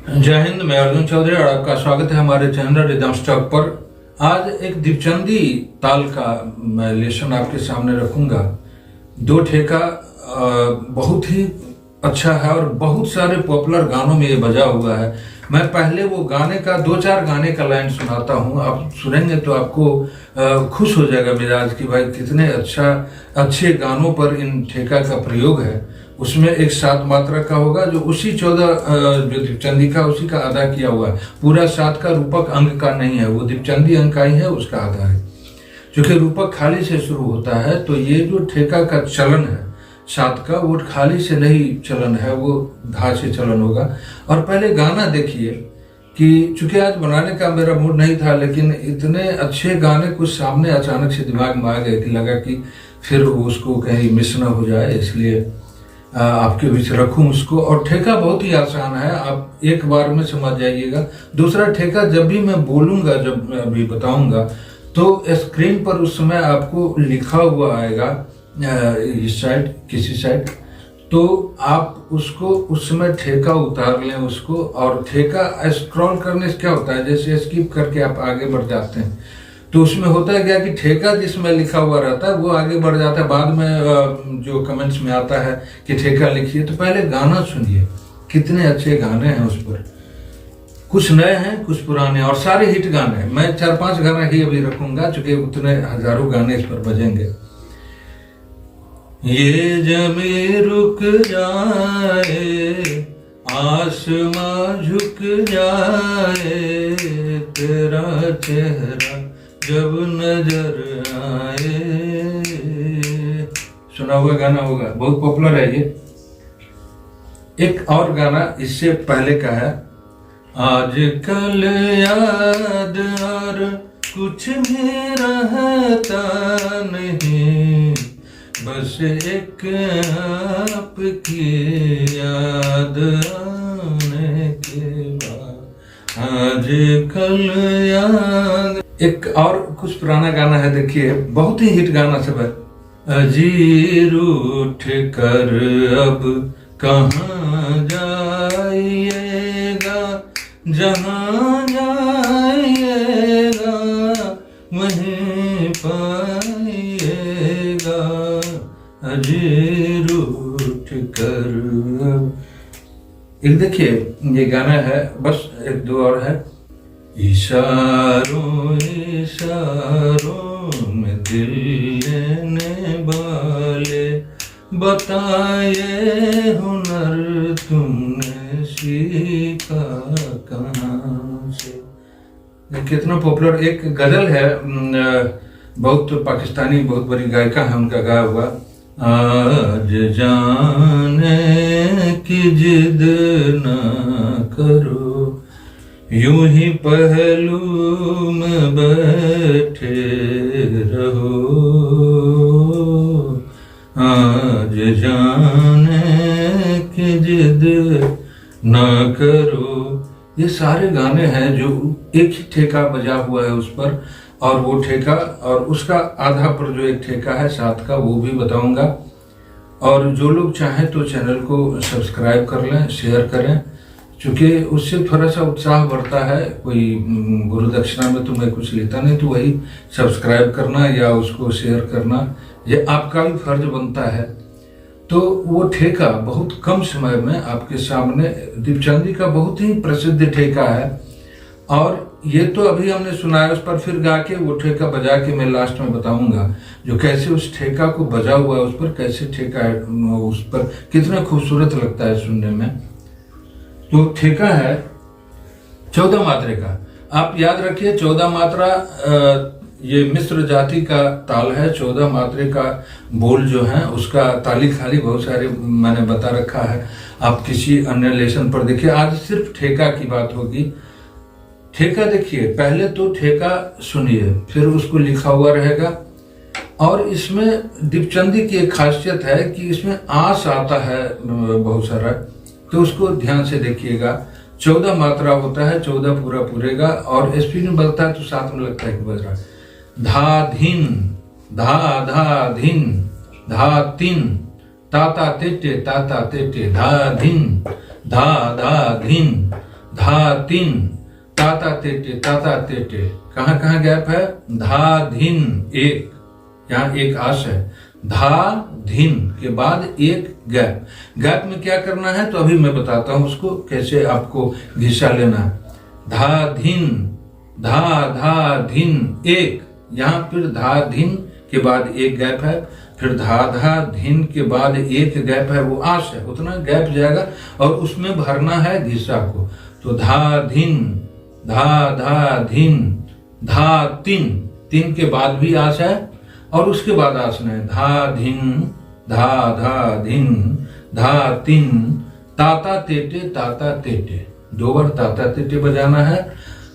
जय हिंद। मैं अर्जुन चौधरी और आपका स्वागत है हमारे चैनल रिदम स्टॉक पर। आज एक दीपचंदी ताल का मैं लेसन आपके सामने रखूंगा। दो ठेका बहुत ही अच्छा है और बहुत सारे पॉपुलर गानों में ये बजा हुआ है। मैं पहले वो गाने का दो चार गाने का लाइन सुनाता हूँ, आप सुनेंगे तो आपको खुश हो जाएगा मिजाज कि भाई कितने अच्छे गानों पर इन ठेका का प्रयोग है। उसमें एक सात मात्रा का होगा जो उसी 14 जो दीपचंदी का उसी का अदा किया हुआ है। पूरा सात का रूपक अंग का नहीं है, वो दीपचंदी अंग का ही है, उसका अदा है। क्योंकि रूपक खाली से शुरू होता है तो ये जो ठेका का चलन है सात का, वो खाली से नहीं चलन है, वो धा से चलन होगा। और पहले गाना देखिए कि चूंकि आज बनाने का मेरा मूड नहीं था, लेकिन इतने अच्छे गाने कुछ सामने अचानक से दिमाग में आ गए कि लगा कि फिर उसको कहीं मिस ना हो जाए, इसलिए आपके बीच रखूं उसको। और ठेका बहुत ही आसान है, आप एक बार में समझ जाइएगा। दूसरा ठेका जब भी मैं बोलूंगा, जब मैं अभी बताऊंगा, तो स्क्रीन पर उस समय आपको लिखा हुआ आएगा इस साइड किसी साइड, तो आप उसको उस समय ठेका उतार लें उसको। और ठेका स्क्रॉल करने से क्या होता है, जैसे स्किप करके आप आगे बढ़ जाते हैं तो उसमें होता है क्या कि ठेका जिसमें लिखा हुआ रहता है वो आगे बढ़ जाता है। बाद में जो कमेंट्स में आता है कि ठेका लिखिए, तो पहले गाना सुनिए, कितने अच्छे गाने हैं उस पर। कुछ नए हैं, कुछ पुराने, और सारे हिट गाने। मैं 4-5 गाना ही अभी रखूंगा चूंकि उतने हजारों गाने इस पर बजेंगे। ये जमी रुक जाए, आसमां झुक जाए, तेरा चेहरा जब नजर आए। सुना हुआ गाना होगा, बहुत पॉपुलर है ये। एक और गाना इससे पहले का है, आजकल याद और कुछ भी रहता नहीं, बस एक आपकी याद आने के बाद आजकल याद। एक और कुछ पुराना गाना है, देखिए बहुत ही हिट गाना सब है। जी रूठ कर अब कहाँ जाइएगा, जहाँ जाइएगा वहीं पाइएगा, जी रूठ कर अब। एक देखिए ये गाना है, बस एक दो और है। इशारों इशारों में दिल लेने वाले, बताए हुनर तुमने सीखा कहाँ से। कितना पॉपुलर एक गजल है, बहुत पाकिस्तानी बहुत बड़ी गायिका है, उनका गाया हुआ। आज जाने की जिद ना करो, यूं ही पहलू में बैठे रहो, आज जाने की जिद ना करो। ये सारे गाने हैं जो एक ही ठेका बजा हुआ है उस पर, और वो ठेका और उसका आधा पर जो एक ठेका है सात का, वो भी बताऊंगा। और जो लोग चाहें तो चैनल को सब्सक्राइब कर लें, शेयर करें, क्योंकि उससे थोड़ा सा उत्साह बढ़ता है। कोई गुरु दक्षिणा में तो मैं कुछ लेता नहीं, तो वही सब्सक्राइब करना या उसको शेयर करना, ये आपका भी फर्ज बनता है। तो वो ठेका बहुत कम समय में आपके सामने, दीपचंदी का बहुत ही प्रसिद्ध ठेका है। और ये तो अभी हमने सुना है, उस पर फिर गा के वो ठेका बजा के मैं लास्ट में बताऊंगा जो कैसे उस ठेका को बजा हुआ है, उस पर कैसे ठेका है, उस पर कितना खूबसूरत लगता है सुनने में। तो ठेका है 14 मात्रे का। आप याद रखिए 14 मात्रा ये मिश्र जाति का ताल है। 14 मात्रे का बोल जो है उसका ताली खाली बहुत सारे मैंने बता रखा है, आप किसी अन्य लेसन पर देखिए। आज सिर्फ ठेका की बात होगी। ठेका देखिए, पहले तो ठेका सुनिए, फिर उसको लिखा हुआ रहेगा। और इसमें दीपचंदी की एक खासियत है कि इसमें आस आता है बहुत सारा, तो उसको ध्यान से देखिएगा। 14 मात्रा होता है, 14 पूरा पूरेगा, और स्पीड में बजता है तो साथ में लगता है कि बज रहा है। धा धीन, धा धा धीन, धा तीन, ताता तेटे, ताता तेटे, धा धीन, धा धा धीन, धा तीन, ताता तेटे ताता तेटे। कहाँ कहाँ गैप है? धा धिन एक, यहाँ एक आश है। धा धिन के बाद एक गैप। गैप में क्या करना है तो अभी मैं बताता हूं उसको कैसे आपको घिसा लेना है। धा धिन, धा धा धिन एक, यहाँ फिर धा धिन के बाद एक गैप है, फिर धा धा धिन के बाद एक गैप है, वो आश है, उतना गैप जाएगा और उसमें भरना है घिसा को। तो धा धिन, धा धा धिन, धा तीन, तीन के बाद भी आश है और उसके बाद आसन है धा धिन, धा धा धिन, धा तीन, ताता तेटे ताता तेटे। दो बार ताता तेटे बजाना है।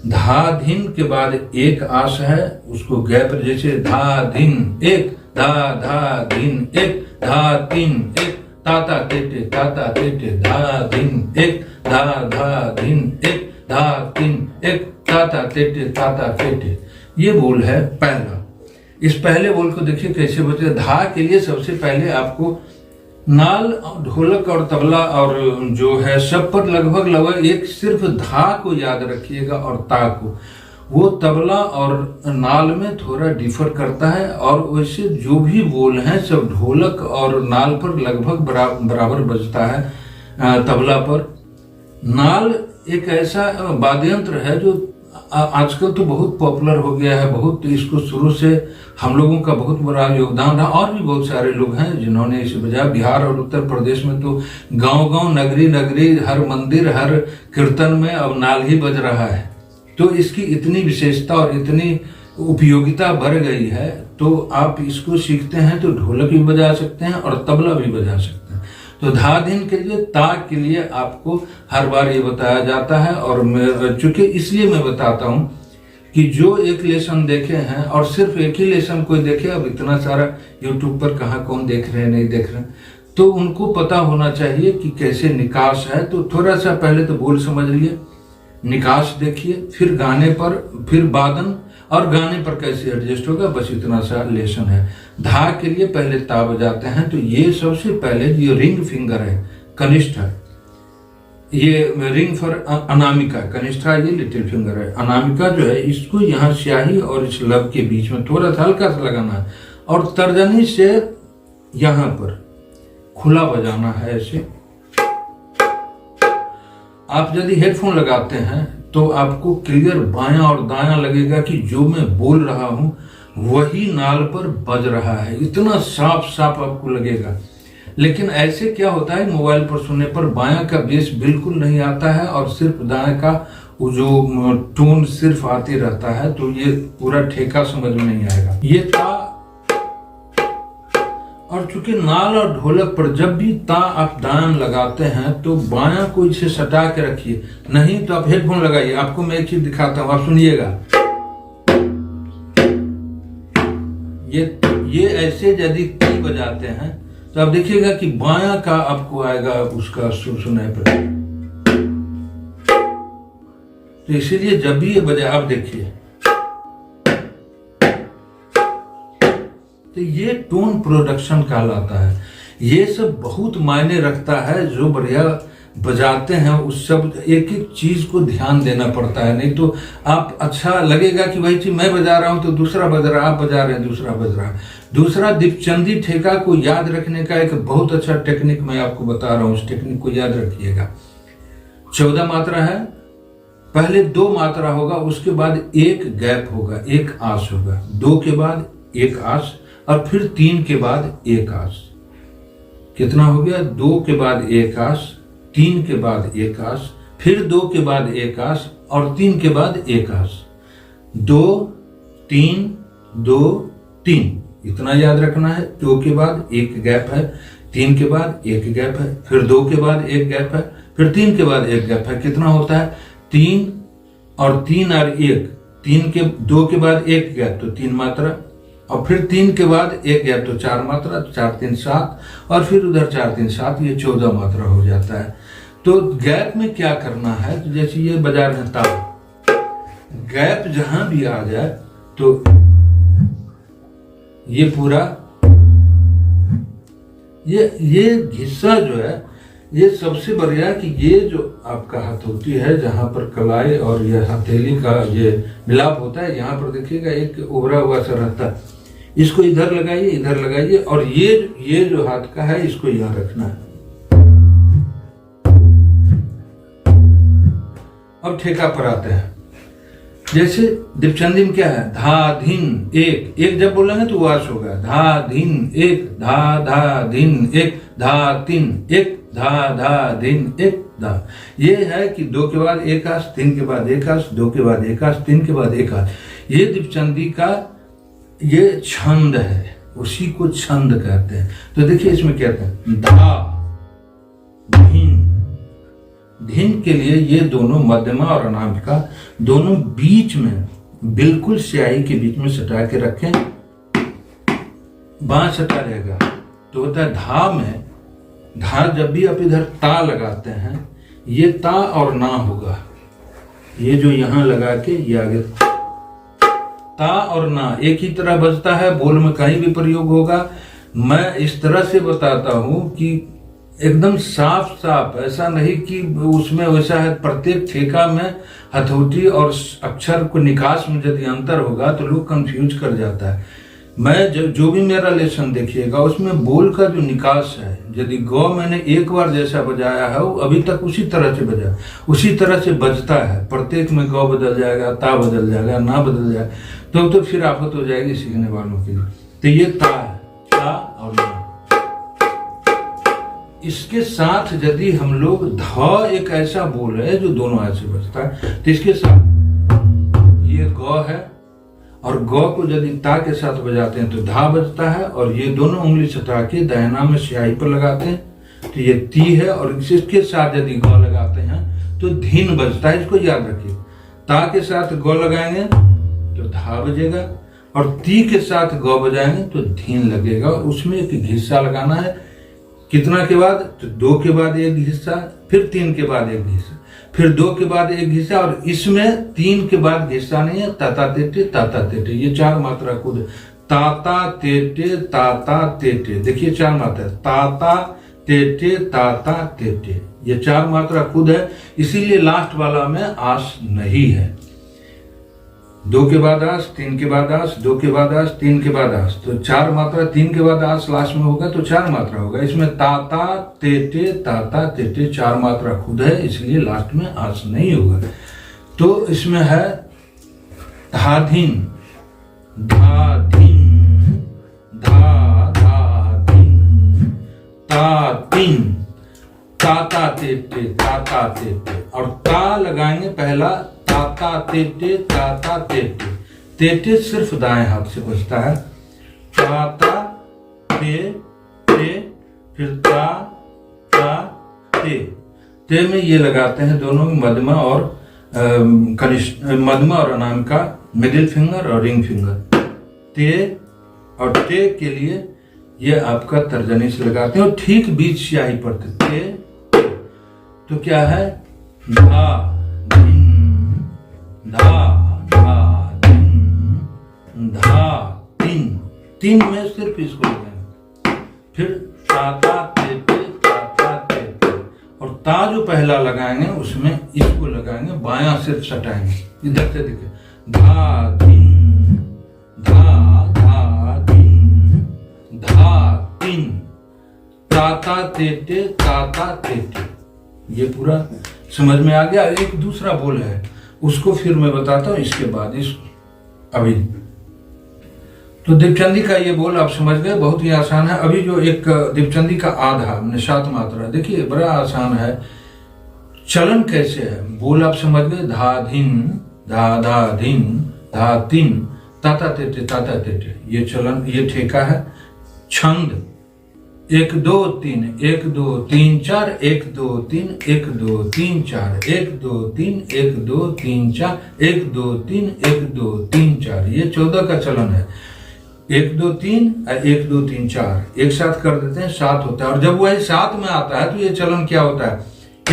धा धिन के बाद एक आश है, उसको गैप जैसे धा धिन एक, धा धा धिन एक, धा तीन एक, ताता तेटे धा धिन एक, धा धा धिन एक, धा तीन एक, ताता तेटे। ये बोल है पहला। इस पहले बोल को देखिए कैसे बचे। धा के लिए सबसे पहले आपको नाल, ढोलक और तबला और जो है सब पर लगभग एक सिर्फ धा को याद रखिएगा और ता को। वो तबला और नाल में थोड़ा डिफर करता है और वैसे जो भी बोल हैं सब ढोलक और नाल पर लगभग बराबर बजता है। तबला पर नाल एक ऐसा वाद्य यंत्र है जो आजकल तो बहुत पॉपुलर हो गया है, बहुत इसको शुरू से हम लोगों का बहुत बड़ा योगदान रहा और भी बहुत सारे लोग हैं जिन्होंने इसे बजाया। बिहार और उत्तर प्रदेश में तो गांव-गांव, नगरी हर मंदिर, हर कीर्तन में अब नाल ही बज रहा है। तो इसकी इतनी विशेषता और इतनी उपयोगिता बढ़ गई है, तो आप इसको सीखते हैं तो ढोलक भी बजा सकते हैं और तबला भी बजा सकते हैं। तो धा धिन के लिए, ता के लिए आपको हर बार ये बताया जाता है और चूंकि इसलिए मैं बताता हूँ कि जो एक लेसन देखे हैं और सिर्फ एक ही लेसन कोई देखे, अब इतना सारा यूट्यूब पर कहाँ कौन देख रहे हैं नहीं देख रहे हैं, तो उनको पता होना चाहिए कि कैसे निकास है। तो थोड़ा सा पहले तो बोल समझ लिए, निकास देखिए, फिर गाने पर, फिर वादन और गाने पर कैसे एडजस्ट होगा, बस इतना सा लेसन है। धा के लिए पहले ता बजाते हैं, तो ये सबसे पहले ये रिंग फिंगर है, कनिष्ठ है, ये रिंग फॉर अनामिका, कनिष्ठा ये लिटिल फिंगर है। अनामिका जो है इसको यहाँ स्याही और इस लब के बीच में थोड़ा सा हल्का सा लगाना है और तर्जनी से यहाँ पर खुला बजाना है ऐसे। आप यदि हेडफोन लगाते हैं तो आपको क्लियर बायां और दायां लगेगा कि जो मैं बोल रहा हूं वही नाल पर बज रहा है, इतना साफ साफ आपको लगेगा। लेकिन ऐसे क्या होता है, मोबाइल पर सुनने पर बायां का बेस बिल्कुल नहीं आता है और सिर्फ दाएं का वो जो टोन सिर्फ आते रहता है, तो ये पूरा ठेका समझ में नहीं आएगा। ये ता, और चूंकि नाल और ढोलक पर जब भी ता आप दायां लगाते हैं तो बायां को इसे सटा के रखिए, नहीं तो आप हेडफोन लगाइए। आपको मैं एक चीज दिखाता हूं, आप सुनिएगा। ये ऐसे यदि ती बजाते हैं तो आप देखिएगा कि बायां का आपको आएगा उसका सुर सुनाई पर। तो इसीलिए जब भी ये बजा, आप देखिए तो ये टोन प्रोडक्शन कहलाता है। ये सब बहुत मायने रखता है। जो बढ़िया बजाते हैं उस सब एक एक चीज को ध्यान देना पड़ता है, नहीं तो आप अच्छा लगेगा कि वही चीज मैं बजा रहा हूं तो दूसरा बज रहा, आप बजा रहे हैं दूसरा बज रहा। दूसरा, दीपचंदी ठेका को याद रखने का एक बहुत अच्छा टेक्निक मैं आपको बता रहा हूं, उस टेक्निक को याद रखिएगा। 14 मात्रा है, पहले 2 मात्रा होगा, उसके बाद एक गैप होगा, एक आस होगा, 2 के बाद एक आस और फिर 3 के बाद एक आस। कितना हो गया? 2 के बाद एक आस, 3 के बाद एक आस, फिर 2 के बाद एक आस और 3 के बाद एक आस। 2 3 2 3, इतना याद रखना है। 2 के बाद एक गैप है, 3 के बाद एक गैप है, फिर 2 के बाद एक गैप है, फिर 3 के बाद एक गैप है। कितना होता है? 3 और 3 और 1, 3 के 2 के बाद एक गैप तो 3 मात्रा, और फिर 3 के बाद एक गैप तो 4 मात्रा, 4 3 7, और फिर उधर 4 3 7, ये 14 मात्रा हो जाता है। तो गैप में क्या करना है, तो जैसे ये बजा रहे हैं ताल, गैप जहां भी आ जाए तो ये पूरा ये हिस्सा जो है ये सबसे बढ़िया कि ये जो आपका हथौटी है, जहाँ पर कलाई और ये हथेली का ये मिलाप होता है, यहाँ पर देखिएगा एक उभरा हुआ सा रहता है, इसको इधर लगाइए और ये जो हाथ का है इसको यहाँ रखना है। अब ठेका पर आते हैं। जैसे दीपचंदी में क्या है, धा धिन एक जब बोलेंगे तो वास होगा, धा धिन एक, धा धिन एक, धा तीन एक, धा धिन एक, धा। ये है कि 2 के बाद एक आस, 3 के बाद एक आस, 2 के बाद एक आस, 3 के बाद एक आस। ये दीपचंदी का ये छंद है, उसी को छंद कहते हैं। तो देखिए इसमें क्या कहते हैं, धा धिन। धिन के लिए ये दोनों मध्यमा और अनामिका दोनों बीच में, बिल्कुल स्याही के बीच में सटा के रखें, बांह सटा रहेगा तो होता है धा में। धा जब भी आप इधर ता लगाते हैं, ये ता और ना होगा, ये जो यहां लगा के ये आगे ता और ना एक ही तरह बजता है, बोल में कहीं भी प्रयोग होगा। मैं इस तरह से बताता हूं कि एकदम साफ साफ, ऐसा नहीं कि उसमें वैसा है। प्रत्येक ठेका में हथौटी और अक्षर को निकास में यदि अंतर होगा तो लोग कंफ्यूज कर जाता है। मैं जो भी मेरा लेसन देखिएगा उसमें बोल का जो निकास है, यदि गौ मैंने एक बार जैसा बजाया है वो अभी तक उसी तरह से बजा, उसी तरह से बजता है। प्रत्येक में गौ बदल जाएगा, ता बदल जाएगा, ना बदल जाएगा तो फिर आफत हो जाएगी सीखने वालों के लिए। तो ये ता है, ता और ना। इसके साथ यदि हम लोग ध, एक ऐसा बोल है जो दोनों ऐसे बजता है, तो इसके साथ ये गौ है और गौ को यदि ता के साथ बजाते हैं तो धा बजता है, और ये दोनों उंगली सटा के दाहिना में स्याही पर लगाते हैं तो ये ती है, और इसके साथ यदि गौ लगाते हैं तो धीन बजता है। इसको याद रखिए, ता के साथ गौ लगाएंगे तो धा बजेगा, और ती के साथ गौ बजाएंगे तो धीन लगेगा। और उसमें एक हिस्सा लगाना है, कितना के बाद, तो 2 के बाद एक हिस्सा, फिर 3 के बाद एक हिस्सा, फिर 2 के बाद एक हिस्सा, और इसमें 3 के बाद हिस्सा नहीं है, ताता तेटे ताता तेटे। ये 4 मात्रा खुद ताता तेटे ताता तेटे। देखिए 4 मात्रा, ताता तेटे ताता तेटे, ये 4 मात्रा खुद है, इसीलिए लास्ट वाला में आस नहीं है। 2 के बाद आस, 3 के बाद आस, 2 के बाद आस, 3 के बाद आस, तो 4 मात्रा। 3 के बाद आस लास्ट में होगा तो 4 मात्रा होगा। इसमें ताता तेटे ताता तेटे 4 मात्रा खुद है, इसलिए लास्ट में आस नहीं होगा। तो इसमें है धाधिन, धाधिन, धा धाधिन, तातिन, ताता तेटे ताता तेटे, और ता लगाएंगे पहला, ताता तेटे ताता तेटे। तेटे सिर्फ दाएं हाथ से बजता है, ताता ते ते, फिर ता ता ते। ते में ये लगाते हैं दोनों मध्यमा और कनिष्ठ, मध्यमा और अनामिका, मिडिल फिंगर और रिंग फिंगर। ते और ते के लिए ये आपका तर्जनी से लगाते हैं और ठीक बीच स्याही पड़ते। ते तो क्या है, धा धा धा दिन, धा तीन, 3 में सिर्फ इसको लगाएंगे, फिर ताता तेटे ताता तेटे, और ता जो पहला लगाएंगे उसमें इसको लगाएंगे, बायां सिर्फ सटाएंगे। इधर से देखिए, धा दिन, धा धा दिन, धा तीन, ताता तेटे ताता तेटे। ये पूरा समझ में आ गया। एक दूसरा बोल है, उसको फिर मैं बताता हूं इसके बाद। इस अभी तो दीपचंदी का ये बोल आप समझ गए, बहुत ही आसान है। अभी जो एक दीपचंदी का आधा 7 मात्रा, देखिए बड़ा आसान है। चलन कैसे है, बोल आप समझ गए, धा धिन, धा धा धिन, धा तीन, ताता तेटे ताता तेटे। ये चलन, ये ठेका है। छंद 1 2 3 1 2 3 4 1 2 3 1 2 3 4 1 2 3 1 2 3 4 1 2 3 1 2 3 4, ये 14 का चलन है। 1 2 3 1 2 3 4 एक साथ कर देते हैं, 7 होता है। और जब वही 7 में आता है तो ये चलन क्या होता है,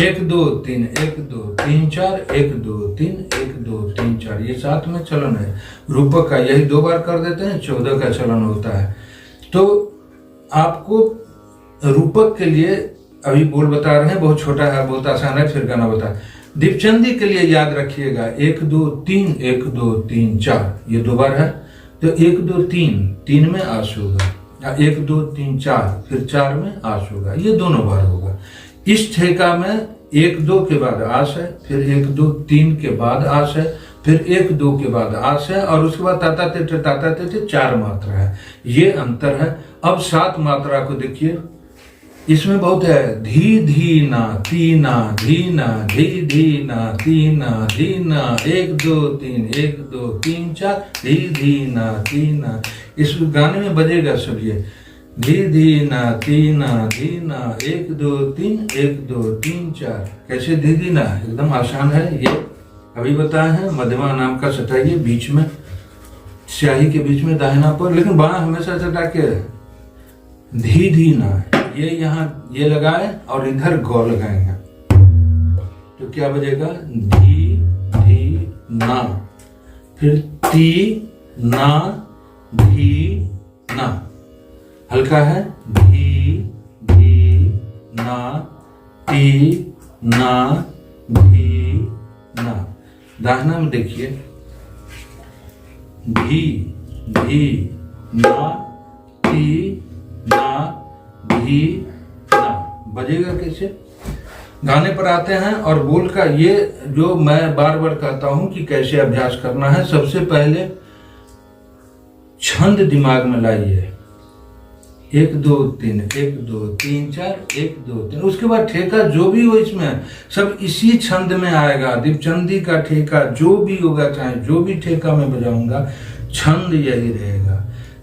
1 2 3 1 2 3 4 1 2 3 1 2 3 4, ये 7 में चलन है। रूपक का यही 2 बार कर देते हैं, 14 का चलन होता है। तो आपको रूपक के लिए अभी बोल बता रहे हैं, बहुत छोटा है, बहुत आसान है, फिर गाना बता। दीपचंदी के लिए याद रखिएगा 1 2 3 1 2 3 4, ये 2 बार है, तो 1 2 3, 3 में आश होगा, 1 2 3 4, फिर 4 में आश होगा, ये दोनों बार होगा। इस ठेका में 1 2 के बाद आश है, फिर 1 2 3 के बाद आश है, फिर 1 2 के बाद आश है, और उसके बाद ताता तेटे 4 मात्रा है, ये अंतर है। अब 7 मात्रा को देखिए, इसमें बहुत है, धी धीना तीना धीना धी धीना तीना धीना 1 2 3 1 2 3 4 धी धीना तीना। इस गाने में बजेगा सब ये धी धीना तीना धीना 1 2 3 1 2 3 4। कैसे धी धीना, एकदम आसान है, ये अभी बताए हैं। मध्यमा नाम का सटाइए बीच में, स्याही के बीच में दाहिना पर, लेकिन बायां हमेशा सटा के धी धीना, ये यहाँ ये लगाए और इधर गौ लगाएंगे, तो क्या बजेगा, धी धी ना, फिर ती ना धी ना, हल्का है, धी धी ना ती ना धी ना। दाहिना में देखिए, धी धी ना ती ना धी ना, बजेगा कैसे। गाने पर आते हैं और बोल का ये जो मैं बार बार कहता हूं कि कैसे अभ्यास करना है। सबसे पहले छंद दिमाग में लाइए, 1 2 3 1 2 3 4 1 2 3, उसके बाद ठेका जो भी हो इसमें सब इसी छंद में आएगा। दीपचंदी का ठेका जो भी होगा, चाहे जो भी ठेका में बजाऊंगा, छंद यही रहेगा।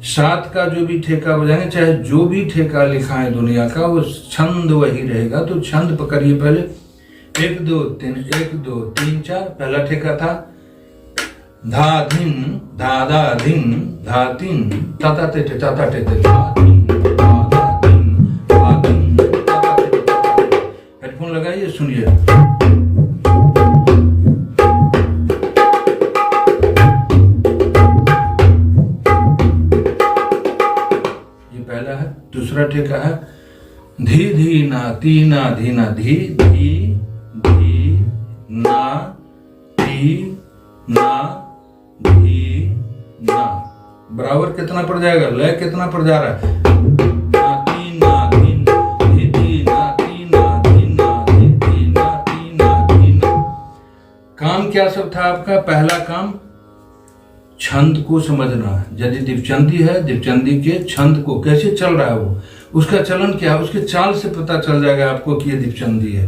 7 का जो भी ठेका बजाएंगे, चाहे जो भी ठेका लिखा है दुनिया का, वो छंद वही रहेगा। तो छंद पकड़िए पहले, 1 2 3 1 2 3 4। पहला ठेका था धा धिन धा धा धिन धा तिन ताता तेटे ताता तेटे धा धिन धा धा धिन धा धिन ताता तेटे। हेडफोन लगाइए, सुनिए। दूसरा ठेका है धी धी ना तीना धीना धी धी धी ना ती ना धी ना। बराबर कितना पड़ जाएगा, लय कितना पड़ जा रहा है, ना तीना धीन धी धी ना तीना धीना धी धी ना तीना धीना। काम क्या सब था आपका, पहला काम छंद को समझना। यदि दीपचंदी है, दीपचंदी के छंद को कैसे चल रहा है, वो उसका चलन क्या है, उसके चाल से पता चल जाएगा आपको कि ये दीपचंदी है।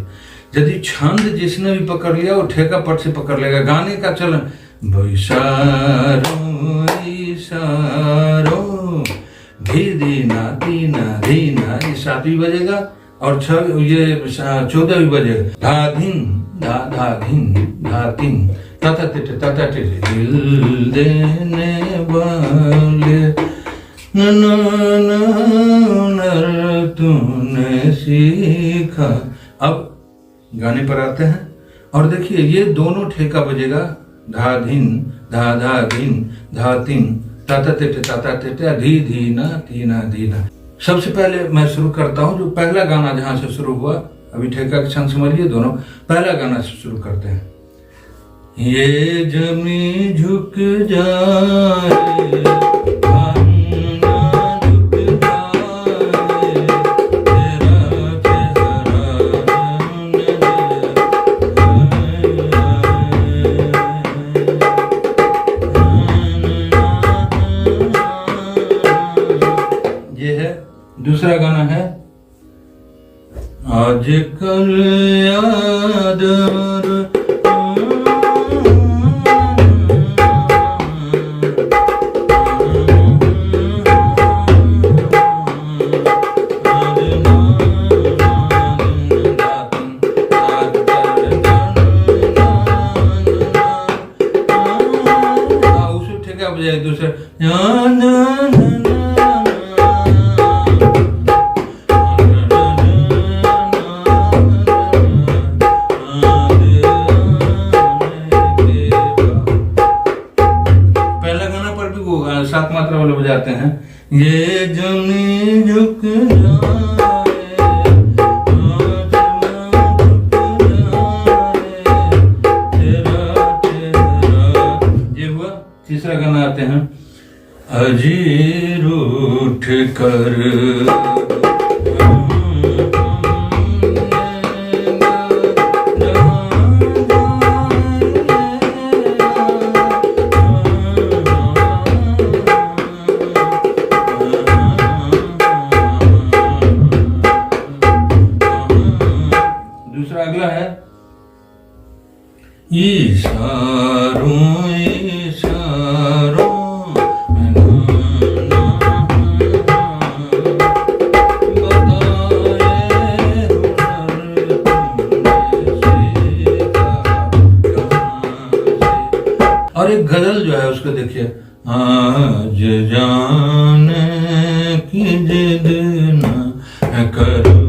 यदि छंद जिसने भी पकड़ लिया वो ठेका पट से पकड़ लेगा। गाने का चलन बैसारो इशारो धी दीना दीना दीना, ये 7वीं बजेगा, और 14 भी बजेगा। धा धिन धा धा धिन धा तिन ताता तेटे दिल देने वाले नर तूने सीखा। अब गाने पर आते हैं और देखिए, ये दोनों ठेका बजेगा, धा धिन धा धा धिन धा तिन ताता तेटे धी धीना तीना धीना। सबसे पहले मैं शुरू करता हूं, जो पहला गाना जहां से शुरू हुआ, अभी ठेका के छंद समझिए दोनों। पहला गाना से शुरू करते हैं। ये जमी झुक जाए दूसरा गाना है आज कल याद उसे ठेका बजाए। दूसरा सात मात्रा वाले बजाते हैं। ये जमी झुक जाए अजी रूठ कर दूसरा अगला है इशारों इशारों और एक गजल जो है उसको देखिए, आज जाने की जिद न करो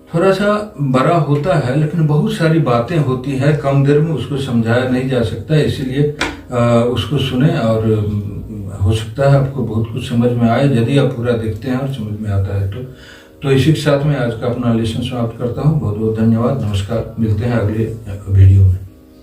थोड़ा सा बड़ा होता है, लेकिन बहुत सारी बातें होती हैं, कम देर में उसको समझाया नहीं जा सकता, इसीलिए उसको सुने और हो सकता है आपको बहुत कुछ समझ में आए यदि आप पूरा देखते हैं और समझ में आता है तो इसी के साथ में आज का अपना लेसन समाप्त करता हूँ। बहुत बहुत धन्यवाद, नमस्कार, मिलते हैं अगले वीडियो में।